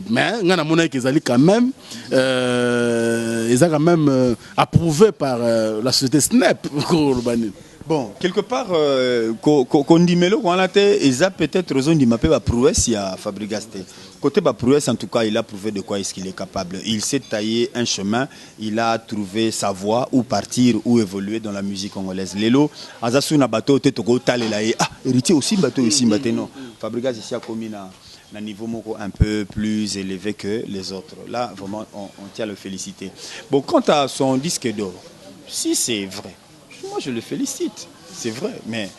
mais on a monnaie qu'ils allaient quand même, ils ont quand même approuvé par la société Snap. Bon, quelque part, qu'on dit Melo, qu'on a été, ils ont peut-être raison de m'appeler prouesse à Fabregas. Côté prouesse, en tout cas, il a prouvé de quoi est-ce qu'il est capable. Il s'est taillé un chemin, il a trouvé sa voie, où partir, où évoluer dans la musique congolaise. Lelo, Azasuna bateau, Tetoko, Talela, héritier aussi bateau ici, non. Fabregas ici a commis un niveau un peu plus élevé que les autres. Là, vraiment, on tient à le féliciter. Bon, quant à son disque d'or, si c'est vrai, moi je le félicite, c'est vrai, mais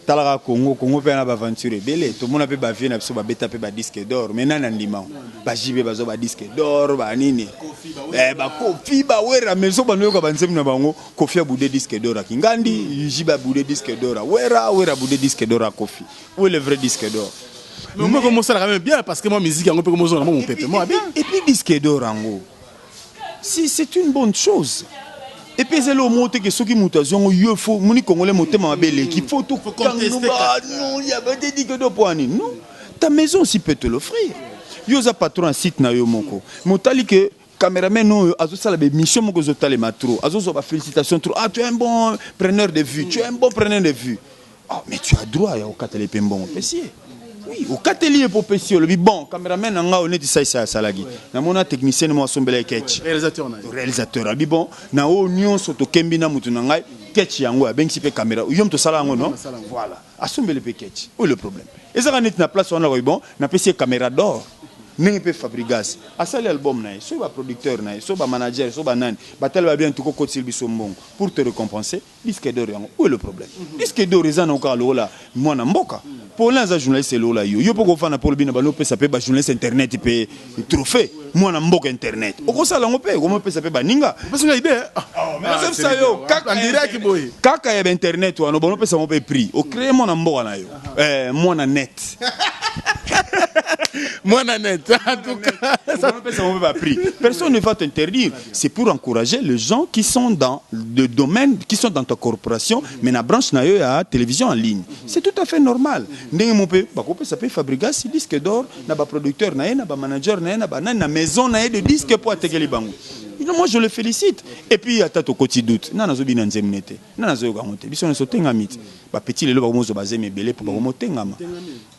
Talara Congo fait une aventure belle, tout le monde a pu bavier na biso ba beta pe ba disque d'or, mais nana ndima ba jibe bazo ba disque d'or ba nini ba Kofi ba wera mais so ba noyo ka bansem na bango Kofi a boudé disque d'or à Kingandi, jiba boudé disque d'or à wera boudé disque d'or à Kofi. Où est le vrai disque d'or? Mais moi commence ça quand même bien parce que moi musique on peut commencer mon pépé moi bien. Et puis disque d'or en si c'est une bonne chose. Et puis c'est le mot que ceux qui mutation il faut moni congolais monter ma belle qui faut tout contester. Non, il y a pas de dit que do poani. Non. Ta maison aussi peut te l'offrir. Yo za patron site na yo moko. Motali que caméraman no azo sala be mission moko zo tale matro. Azo zo ba félicitations trop. Ah tu es un bon preneur de vue. Tu es un bon preneur de vue. Ah mais tu as droit ya au katele pembon pessier. Oui, au kateli pour pessier le bon caméraman nga honnête ça salagi. Na mona technicien mo sombele ketch. Réalisateur abi bon na o nyon soto kembi na mutu na ngai ketch yango ben si pe caméra. Yom to sala ngo non. Voilà. Asombele pe ketch. Où est le problème? Et ça net na place on a bon na pessier caméra d'or. N'est pas Fabregas. À ça l'album naï, soit ba producteur naï, soit ba manager, soit ba nan, ba tel va bien tout côté Sylvie Sombong pour te récompenser. Disque d'or yango. Où est le problème? Disque d'or ezana encore là, moi na mboka. Pour l'instant journaliste c'est là yo pour faire na pour bina ba no pe ça peut ba journaliste internet pe trophée. Moi na mboka internet. Oko sala ngo pe, comment pe ça peut ba ninga? Parce que idée. Mais ça yo, kaka ya internet wa no ba no pe ça mo pe prix. O créer moi na mboka na yo. Moi na net. Moi net, en tout cas. Personne ne va t'interdire. C'est pour encourager les gens qui sont dans le domaine, qui sont dans ta corporation, mais dans la branche à télévision en ligne. C'est tout à fait normal. Ça peut Fabregas, il disque d'or, na ba producteur, na ba manager, na maison de disque pour atteindre bango. Moi je le félicite. Et puis à tato koti doute. Nana zo bina nzemnete. Nana zo gamonte. Biso ne so tengamit. Ba petit lelo ba mo zo bazeme belé pour ba mo tengama.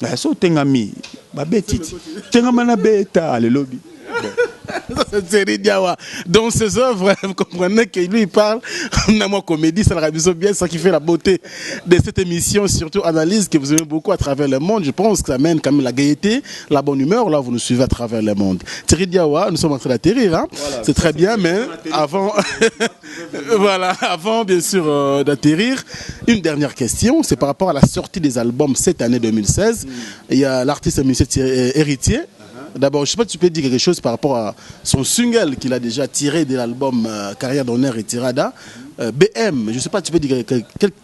Na so tengami. Ba betiti. Tengama na beta le lobby. C'est Thierry Diawa. Dans ses œuvres, vous comprenez que lui, il parle en comédie, ça la bien, ça qui fait la beauté de cette émission, surtout analyse que vous aimez beaucoup à travers le monde. Je pense que ça amène quand même la gaieté, la bonne humeur. Là, vous nous suivez à travers le monde. Thierry Diawa, nous sommes en train d'atterrir. Hein. Voilà, c'est très bien, mais avant, voilà, avant bien sûr d'atterrir, une dernière question, c'est par rapport à la sortie des albums cette année 2016. Il y a l'artiste Héritier. D'abord, je ne sais pas si tu peux dire quelque chose par rapport à son single qu'il a déjà tiré de l'album Carrière d'honneur et Tirada, BM. Je ne sais pas si tu peux dire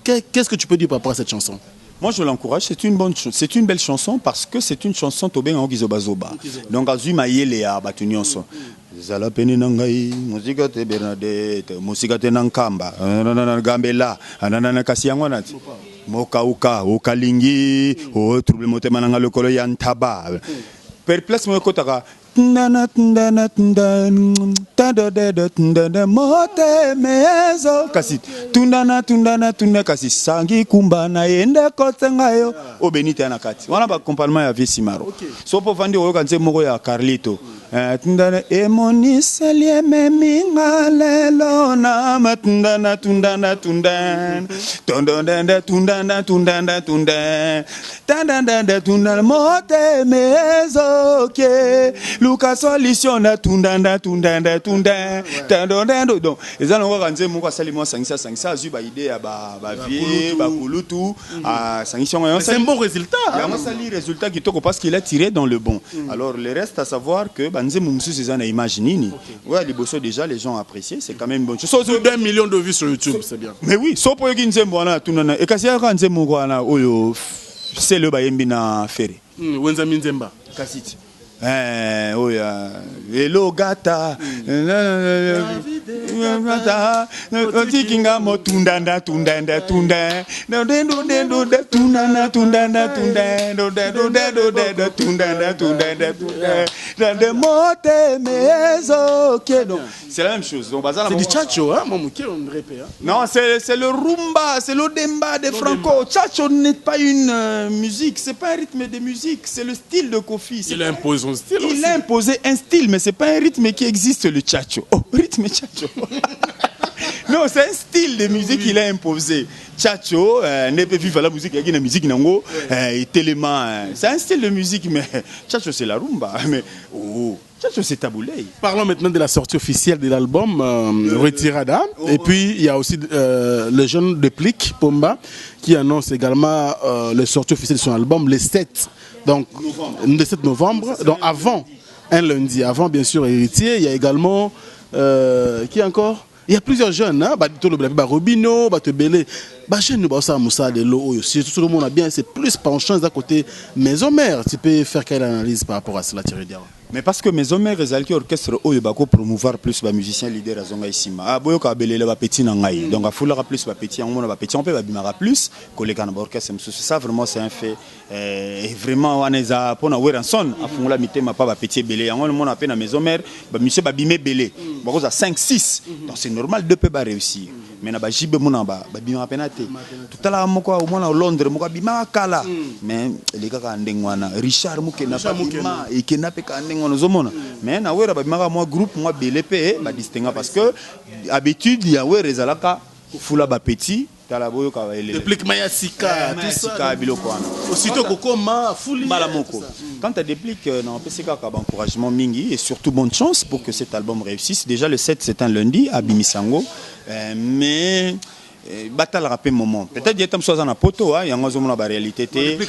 qu'est-ce que tu peux dire par rapport à cette chanson. Moi, je l'encourage. C'est une bonne, c'est une belle chanson parce que c'est une chanson tobé en gizobazoba. Donc, azuma yele ya batunionso. Zala peni nangai, musika te Bernadette, musika te nankamba, gambela, anana kasiangwana. Moka uka, okalingi, o trouble motema nanga lokolo ya ntaba. Perplexe mo kotaka. Tundana tundana tundana tandada tundana mote mezo kasi tundana tundana tundana kasi sangi kumbana ende kotengayo obenite na kati wana ba accompagnement ya Visimaro so po vandi oyo kanze moko ya Carlito tundana emonise lieme mingalelo na matundana tundana tundana tundana tundana tundana tundana tandanda tundana mote mezo ke Lucas solution na tundanda tundanda tundanda tundanda donc les allons voir kanze moko sali mo sangisa azu ba idée ya ba vie ba kulutu sangisa c'est un bon résultat il a sali résultat qui toko parce qu'il a tiré dans le bon alors le reste à savoir que banze mumusu c'est na image nini ouais les bosso déjà les gens apprécié c'est quand même une bonne chose 2 millions de vues sur YouTube c'est bien mais oui so po yoki nzembo wana tundana e kasi ya kanze moko wana oyo c'est le bayembi na fere wenza minzemba kasiti oh yeah, hello gata, tikinga mo tundanda tundanda tunda, tundanda tundanda tundanda tundanda tundanda mote mezo kedo. C'est la même chose. Donc c'est du chacho, hein, mon mouké on répète. Non, c'est le rumba, c'est l'odemba de Franco. Chacho n'est pas une musique, c'est pas un rythme de musique, c'est le style de Kofi. Il impose son style. Il a imposé un style, mais c'est pas un rythme qui existe, le chacho. Oh, rythme chacho. Non, c'est un style de musique qu'il a imposé. Chacho, n'est pas vivre la musique, il y a une musique nango, tellement. C'est un style de musique, mais chacho c'est la rumba. Mais oh. C'est taboulé. Parlons maintenant de la sortie officielle de l'album Retirada. Et puis il y a aussi le jeune de Plic, Pomba, qui annonce également la sortie officielle de son album le 7 novembre. Donc avant, un lundi, avant bien sûr Héritier, il y a également qui encore? Il y a plusieurs jeunes, hein, Robino, Batebele, jeunes, Moussa de l'eau aussi. Tout le monde a bien, c'est plus penchant d'un côté maison mère. Tu peux faire quelle analyse par rapport à cela, Thierry Diawa? Mais parce que Maison Mère et orchestre Oyobako promouvoir plus les musiciens leaders à Zonga ici. Ah boyoka belele ba petit nangai. Donc a foulera plus ba petit, on ba petit, on peut ba bimara plus collègue na orchestre. Ça vraiment c'est un fait. Et vraiment on est à pona weranson a fungula mitema pas ba petit belé. On mon appelle na Maison Mère, ba monsieur ba bimé belé. Ba cause à 5 6. Donc c'est normal deux peut pas réussir. Mais na ba jibe mona ba bimara penate. Tout à l'heure moko au moins à Londres moko bimara kala. Mais les gars ka ndengwana Richard muke na pas bima et qui n'a pas mais na wera ba maka moi groupe moi BLP ba distinguer parce que habitude ya wera ezalaka fula ba petit tala boyo ka ele déplique maya sika tout ça biloko wana aussitôt kokoma fuli bala moko quand tu dépliques na PCK ka encouragement mingi et surtout bonne chance pour que cet album réussisse. Déjà le 7 c'est un lundi à Bimisango mais battle rapé moment peut-être il y a tam soit na poto hein yango zomona ba réalité té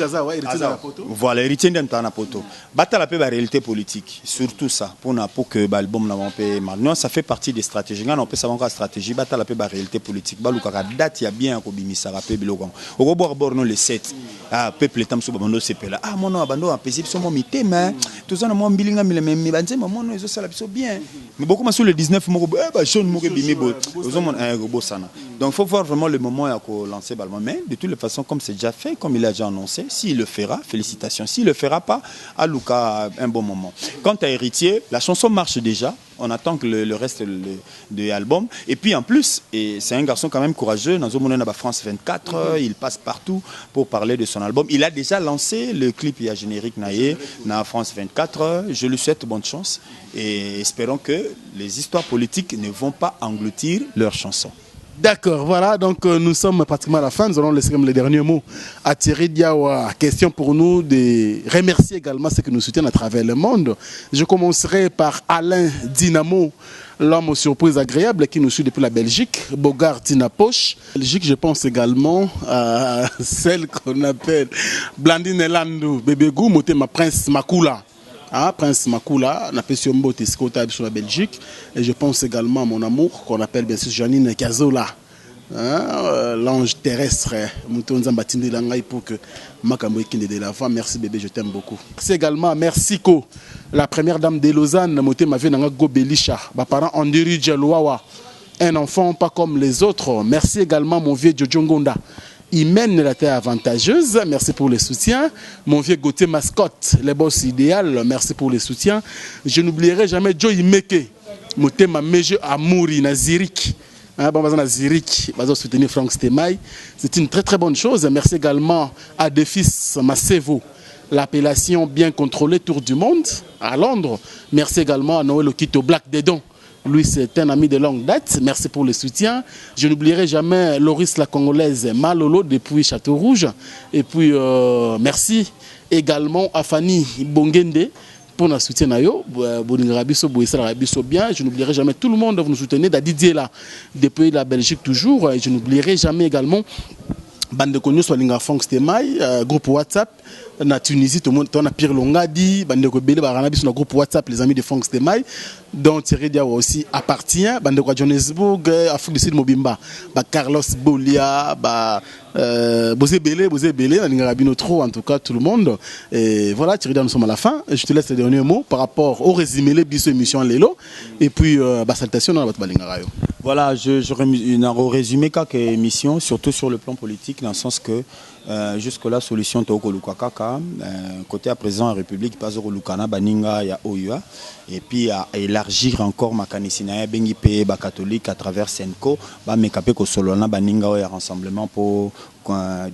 voilà héritier ndem na poto battle rapé ba réalité politique surtout ça pour que l'album na pe maintenant ça fait partie des stratégies on peut savoir la stratégie battle rapé ba réalité politique ba luka date ya bien ko bimisa rapé biloko au bord borno le 7 ah peuple tam so bando sepela ah mono bando en paisible so mo mitema tout ça na mo mbilinga mi banze mono ezo sala biso bien mais beaucoup sur le 19 mo ba jeune mo bimi bo ozomona go sana donc faut voir vraiment le moment où lancer Balmain, mais de toutes les façons, comme c'est déjà fait, comme il a déjà annoncé, s'il le fera, félicitations. S'il le fera pas, à Luka, un bon moment. Quant à Héritier, la chanson marche déjà. On attend que le reste de l'album. Et puis en plus, et c'est un garçon quand même courageux. Dans France 24, il passe partout pour parler de son album. Il a déjà lancé le clip et générique naïe dans France 24. Je lui souhaite bonne chance et espérons que les histoires politiques ne vont pas engloutir leurs chansons. D'accord, voilà, donc nous sommes pratiquement à la fin. Nous allons laisser comme les derniers mots à Thierry Diawa. Question pour nous de remercier également ceux qui nous soutiennent à travers le monde. Je commencerai par Alain Dynamo, l'homme aux surprises agréables qui nous suit depuis la Belgique. Bogart Dinapoche. Belgique, je pense également à celle qu'on appelle Blandine Elandou, Bébé Gou, Motema Prince Makula. Prince Makula, on appelle sur la Belgique. Et je pense également à mon amour, qu'on appelle bien sûr Janine Kazola. L'ange terrestre. Pour que de la voix. Merci bébé, je t'aime beaucoup. Merci également à Mercico, la première dame de Lausanne, Gobelisha, mes parents Andiri Djalouawa, un enfant pas comme les autres. Merci également mon vieux Jojo Ngonda. Il mène la terre avantageuse, merci pour le soutien. Mon vieux Gauthier Mascotte, les boss idéal, merci pour le soutien. Je n'oublierai jamais Joe Imeke, mon thème Meje Amouri, Nazirik. Nazirik, va soutenir Franck Stemay. C'est une très très bonne chose. Merci également à Defis Masevo, l'appellation bien contrôlée Tour du Monde à Londres. Merci également à Noël Okito Black Dedon. Lui, c'est un ami de longue date. Merci pour le soutien. Je n'oublierai jamais Loris la Congolaise Malolo depuis Château Rouge. Et puis, merci également à Fanny Bongende pour notre soutien. Bien. Je n'oublierai jamais tout le monde. Vous nous soutenez. Didier là, depuis la Belgique toujours. Et je n'oublierai jamais également Bande de Cognos, Swalinga Franck Stemay, groupe WhatsApp. Na Tunisie, tout le monde, on a Pierre Longadi, Bandeko Bele, Baranabi, sur le groupe WhatsApp, les amis de Franck Stemay, dont Thierry Diawa aussi appartient. Bandeko Johannesburg, Afrique du Sud, Mobimba, Carlos Bolia, Bosé Bele, Nalingarabino trop, en tout cas, tout le monde. Et voilà, Thierry Diawa, nous sommes à la fin. Je te laisse les derniers mots par rapport au résumé, les bisous émission Lélo. Et puis, salutation dans la Balingarayo. Voilà, je résumé quelques émissions, surtout sur le plan politique, dans le sens que jusque-là, solution Toko Lukakaka, côté à présent en République, pas au Lukana, Baninga, ya Oyua, et puis à élargir encore ma canisina, Bengi Pe, catholique à travers Senko, Mekapé Kosolona, Baninga, ya rassemblement pour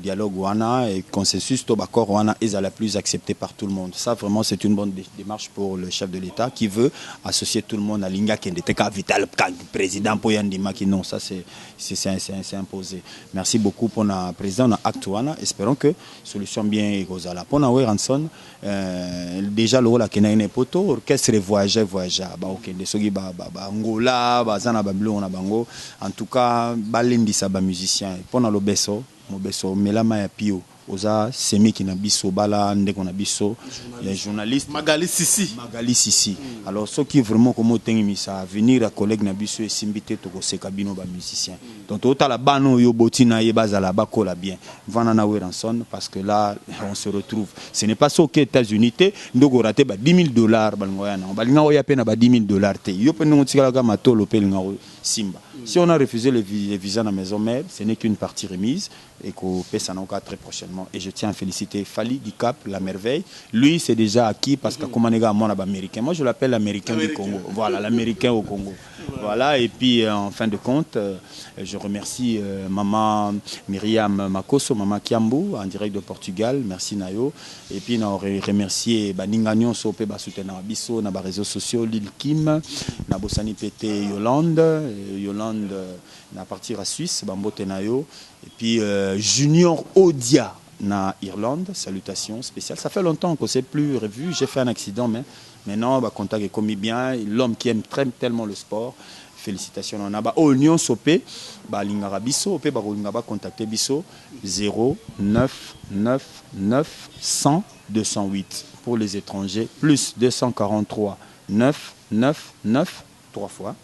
dialogue Wana et consensus Tobacor Wana est la plus acceptée par tout le monde. Ça, vraiment, c'est une bonne démarche pour le chef de l'État qui veut associer tout le monde à Linga Kendeteka Vital, président pour Yandima qui non, ça c'est imposé. Merci beaucoup pour notre président, notre acte Wana. Espérons que solution bien égozala. Pour nous, Ranson, déjà le rôle à Kenya Poto, orchestre voyageur, ok, des sogi Angola, Zana Babylon, Bango. En tout cas, Balendi Saba musicien. Pour nous, le beso. Mobeso melama ya pio oza semi ki na biso bala ndeko na biso les journalistes Magali Sissi alors ceux qui vraiment comme tengimisa venir à collègue na biso et simbité to ko seka bino ba musicien donc tota la bano yo botina ye bazala bakola bien vana na Ranson parce que là on se retrouve ce n'est pas ça aux États-Unis ndoko raté ba $10,000 balngoya na balinga oya pena ba $10,000 te yo pena ngotikala ka matolo pelinga simba. Si on a refusé les visas dans la maison mère, ce n'est qu'une partie remise et qu'on paie ça très prochainement. Et je tiens à féliciter Fali Dicap, la merveille. Lui, c'est déjà acquis parce que comme on est américain, moi je l'appelle l'américain du Congo. Voilà, l'américain au Congo. Voilà, et puis en fin de compte, je remercie maman Myriam Makoso, maman Kiambu, en direct de Portugal. Merci Nayo. Et puis on remercier Ningagnon Sopé Basouten Abisso, na réseaux sociaux, Lil Kim, na Bossani Pété Yolande, na partir à Suisse, Bambote Nayo. Et puis Junior Odia na Irlande, salutations spéciales. Ça fait longtemps qu'on ne s'est plus revu. J'ai fait un accident, mais maintenant, contact est commis bien. L'homme qui aime tellement le sport. Félicitations. On a Oignon Sopé, Lingara Bisso, Opé Lingaba contacté Bisso 0999 100 208 pour les étrangers, plus 243 999 3 fois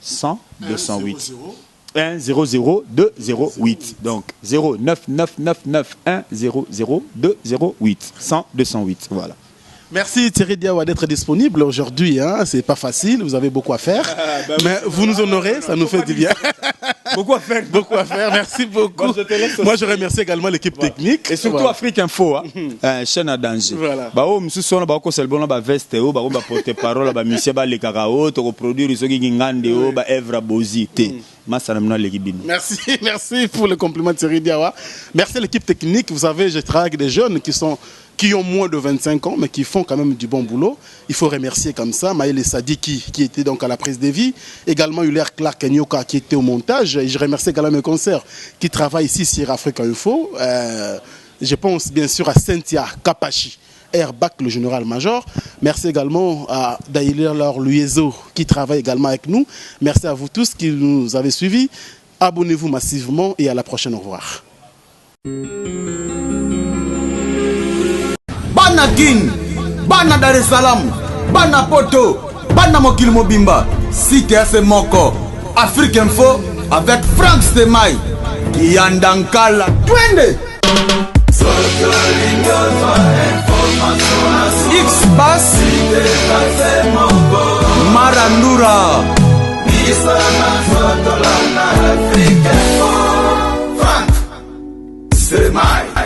100 208. 1 0 0 2 0 8 donc 0 9 9 9 9 1 0 0 2 0 8 100 208 voilà. Merci Thierry Diawa d'être disponible aujourd'hui, hein. C'est pas facile, vous avez beaucoup à faire, mais vous nous honorez, ça nous fait du bien. Beaucoup à faire. Beaucoup à faire, merci beaucoup. Bon, je te laisse aussi. Moi, je remercie également l'équipe technique. Et surtout Voilà. Afrique Info, chaîne à danger. Voilà. Bah, oh, monsieur Sona, bah, ko selbo na ba veste, oh, bah, porte parole, bah, monsieur, bah, les carao, to reproduire, ce qui ngande, oh, bah, Evra Bozité. Merci, merci pour le compliment de Thierry Diawa. Merci à l'équipe technique. Vous savez, je travaille avec des jeunes qui ont moins de 25 ans, mais qui font quand même du bon boulot. Il faut remercier comme ça Maël Sadiki qui était donc à la prise des vies. Également Euler Clark Nyoka qui était au montage. Et je remercie également mes concerts qui travaillent ici sur Africa Info. Je pense bien sûr à Cynthia Kapachi, Airbag, le général-major. Merci également à Daïler Luyezo qui travaille également avec nous. Merci à vous tous qui nous avez suivis. Abonnez-vous massivement et à la prochaine. Au revoir. Bana Kin, Bana Dar es Salaam, Bana Poto, Bana Mokil Mobimba, CTS Moko, Afrique Info avec Frank Stemai, Yandankala, Twende. X-Bass Marandura Frank Stemai.